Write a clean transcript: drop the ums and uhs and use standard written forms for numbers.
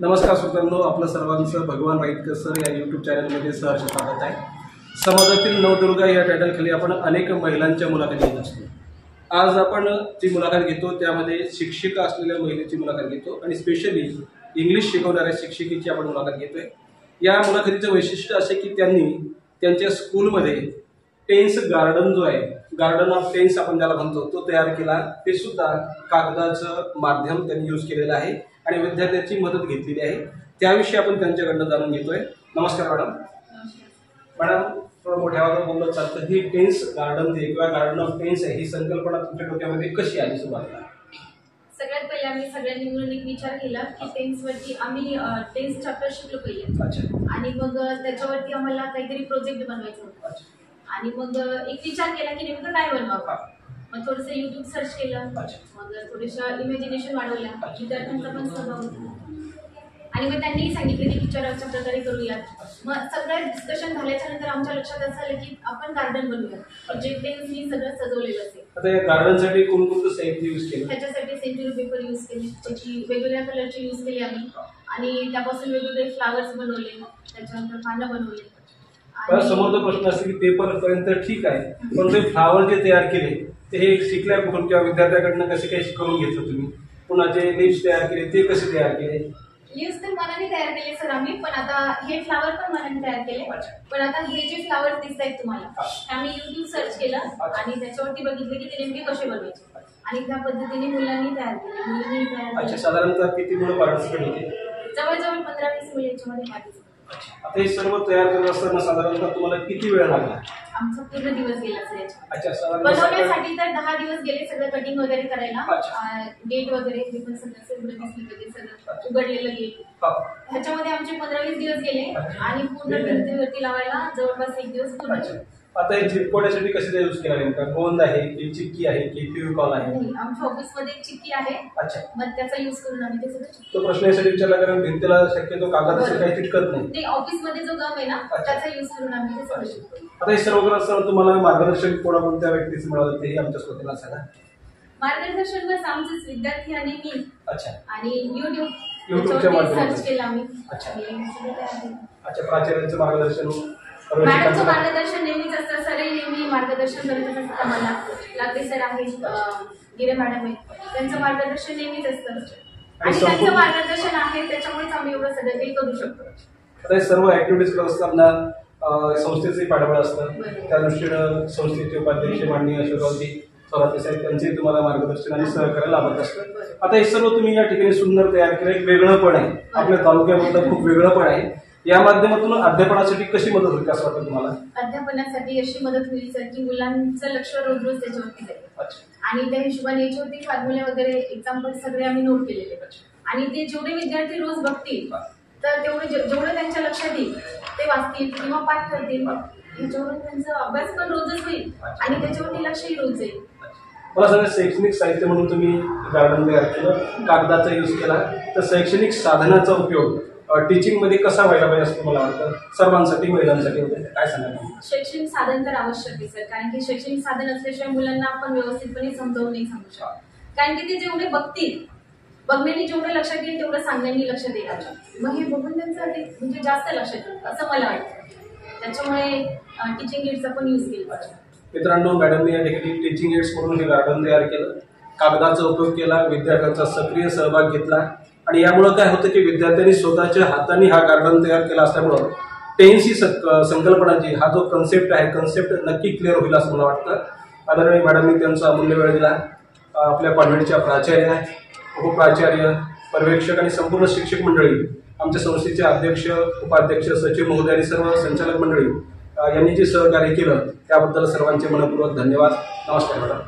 नमस्कार श्रोत्यांनो, आपलं सर्वांचं भगवान राईतकर सर या यूट्यूब चॅनलमध्ये सहर्ष स्वागत आहे। समाजातील नवदुर्गा या टायटलखाली आपण अनेक महिलांच्या मुलाखती घेत असतो। आज आपण जी मुलाखत घेतो त्यामध्ये शिक्षिका असलेल्या महिलेची मुलाखत घेतो आणि स्पेशली इंग्लिश शिकवणाऱ्या शिक्षिकेची आपण मुलाखत घेतोय। या मुलाखतीचं वैशिष्ट्य असे की त्यांनी त्यांच्या स्कूलमध्ये टेन्स गार्डन जो आहे, गार्डन ऑफ टेन्स आपण ज्याला म्हणतो, तो तयार केला। ते सुद्धा कागदाचं माध्यम त्यांनी यूज केलेलं आहे आणि विद्यार्थ्यांची मदत घेतलेली आहे। त्याविषयी आपण त्यांच्याकडनं जाणून घेतोय। नमस्कार मॅडम। मॅडम, थोडं मोठ्या आवाजात बोललं चालतं। ही टेन्स गार्डन किंवा गार्डन ऑफ टेन्स आहे, ही संकल्पना तुमच्या डोक्यामध्ये कशी आली सुरुवातीला? सगळ्यात पहिले आम्ही सगळ्यांनी मिळून एक विचार केला की टेन्सवरती आम्ही टेन्स चॅप्टर शिकलो पहिले। अच्छा। आणि मग त्याच्यावरती आम्हाला काहीतरी प्रोजेक्ट बनवायचा होता आणि मग एक विचार केला की नेमकं काय बनवावं। मग थोडंसं यूट्यूब सर्च केलं, मग थोडंसं इमॅजिनेशन वाढवलं, विद्यार्थ्यांचा पण सहभाग होता आणि मग त्यांनी सांगितलं की विचाराच्या प्रकारे करूयात। मग सगळं डिस्कशन झाल्याच्या नंतर आमच्या लक्षात असं आलं की आपण गार्डन बनवूया, जे टेन्सनी सगळं सजवलेलं असेल। आता या गार्डनसाठी कोणकोणतं साहित्य यूज केलं? त्याच्यासाठी सेंचुरी पेपर यूज केले, त्याची वेगवेगळ्या कलरचे यूज केले आम्ही आणि त्यापासून वेगवेगळे फ्लावर्स बनवले, त्याच्यानंतर पानं बनवले। समोरचा प्रश्न असतो की पेपर पर्यंत ठीक आहे, पण ते फ्लावर जे तयार केले ते हे शिकल्या कुठून किंवा विद्यार्थ्याकडनं कसे काही शिकवून घेतलं तुम्ही? पुन्हा जे लिप्स तयार केले ते कसे तयार केले? लिव्स तर मनाने तयार केले सर आम्ही, पण आता हे फ्लावर पण मनाने तयार केले। पण आता हे जे फ्लावर दिसत आहेत तुम्हाला, आम्ही यूट्यूब सर्च केलं आणि त्याच्यावरती बघितले की ते नेमके कसे बनवायचे आणि त्या पद्धतीने मुलांनी तयार केले, मुलींनी तयार केले। अच्छा, साधारणतः किती मुलं पार्टिसिपेट होते? जवळजवळ 15-20 मुलं याच्यामध्ये पार्टिसिपेट। आता हे सर्व तयार करत असताना साधारणतः तुम्हाला किती वेळ लागला? आमचा पूर्ण दिवस गेला सर याच्यात। अच्छा, साधारण बनवण्यासाठी तर 10 दिवस गेले, सगळं कटिंग वगैरे करायला, गेट वगैरे जे पण सगळं सगळं उघडलेलं गेट, ह्याच्यामध्ये आमचे 15-20 दिवस गेले आणि पूर्ण भिंतीवरती लावायला जवळपास 1 दिवस पूर्ण। आता हे चिपकवण्यासाठी कसे यूज केला नेमका? गोंद आहे की चिक्की आहे की फेविकॉल आहे? नाही, आमच्या ऑफिसमध्ये एक चिक्की आहे। अच्छा। मग त्याचा यूज करून आम्ही ते सगळं तो प्रश्न यासाठी विचारला कारण भिंतीला शक्यतो कागद असं काही चिटकत नाही। ते ऑफिसमध्ये जो गम आहे ना, त्याचा यूज करून आम्ही ते सगळं शिकतो। आता हे सर्व करत असताना तुम्हाला मार्गदर्शन कोणत्या व्यक्तीचं मिळालं तेही आमच्या श्रोत्यांना सांगा। मार्गदर्शन बस आमचेच विद्यार्थी आणि मी। अच्छा। आणि युट्यूबच्या माध्यमातून सर्च केलं आम्ही। अच्छा। अच्छा, प्राचार्यांचं मार्गदर्शन, मॅडमचं मार्गदर्शन नेहमीच असतं, सरही नेहमी मार्गदर्शन करत असतात आम्हाला। लाकडी सर आहेत, गिरे मॅडम आहेत, त्यांचं मार्गदर्शन नेहमीच असतं आणि त्यांचं मार्गदर्शन आहे, त्याच्यामुळेच आम्ही एवढं सगळं काही करू शकतो। आता हे सर्व ऍक्टिव्हिटीज करत असताना संस्थेचे पाठबळ असतं, त्या दृष्टीनं संस्थेचे उपाध्यक्ष माननीय अशोकरावजी थोराते साहेब त्यांचे तुम्हाला मार्गदर्शन आणि सहकार्य लाभत असतं। आता हे सर्व तुम्ही या ठिकाणी सुंदर तयार केलं, एक वेगळं पण आहे आपल्या तालुक्यामधलं, खूप वेगळं पण आहे। या माध्यमातून अध्यापनासाठी कशी मदत होईल असं वाटतं तुम्हाला? अध्यापनासाठी अशी मदत होईल सर की मुलांचं लक्ष रोज रोज त्याच्यावरती जाईल आणि त्या हिशोबाने याच्यावरती फॉर्म्युले वगैरे एक्झाम्पल सगळे आम्ही नोट केलेले आणि ते जेवढे विद्यार्थी रोज बघतील तर जेवढं त्यांच्या लक्षात येईल ते वाचतील किंवा पाठ करतील, याच्यावरून त्यांचा अभ्यास पण रोजच होईल आणि त्याच्यावरती लक्षही रोज जाईल। मला सांगा, शैक्षणिक साहित्य म्हणून तुम्ही गार्डन तयार केलं, कागदाचा यूज केला, तर शैक्षणिक साधनाचा उपयोग टीचिंग मध्ये कसा व्हायला पाहिजे असं मला वाटतं, सर्वांसाठी, महिलांसाठी वगैरे काय सांगाल? शैक्षणिक साधन तर आवश्यक आहे सर, कारण की शैक्षणिक साधन असल्याशिवाय मुलांना आपण व्यवस्थितपणे समजावून नाही सांगू शकत, कारण की ते जेवढे बघतील, बघण्याने जेवढं लक्षात येईल तेवढं सांगण्याने लक्षात येईल, मग हे बघून त्यांचं म्हणजे जास्त लक्षात येईल असं मला वाटतं। त्याच्यामुळे टीचिंग एड्सचा पण यूज केला पाहिजे। मित्रांनो, मॅडमने या ठिकाणी टीचिंग एड्स म्हणून हे गार्डन तयार केलं, कागदाचा उपयोग केला, विद्यार्थ्यांचा सक्रिय सहभाग घेतला आणि यामुळे काय होतं की विद्यार्थ्यांनी स्वतःच्या हाताने हा गार्डन तयार केला असल्यामुळं टेन्स ही संकल्पनाची हा जो कन्सेप्ट आहे, कन्सेप्ट नक्की क्लिअर होईल असं मला वाटतं। आदरणीय मॅडमनी त्यांचा अमूल्य वेळ दिला। आपल्या कॉन्व्हेंटच्या प्राचार्य, उपप्राचार्य, पर्यवेक्षक आणि संपूर्ण शिक्षक मंडळी, आमच्या संस्थेचे अध्यक्ष, उपाध्यक्ष, सचिव महोदय आणि सर्व संचालक मंडळी यांनी जे सहकार्य केलं त्याबद्दल सर्वांचे मनपूर्वक धन्यवाद। नमस्कार मॅडम।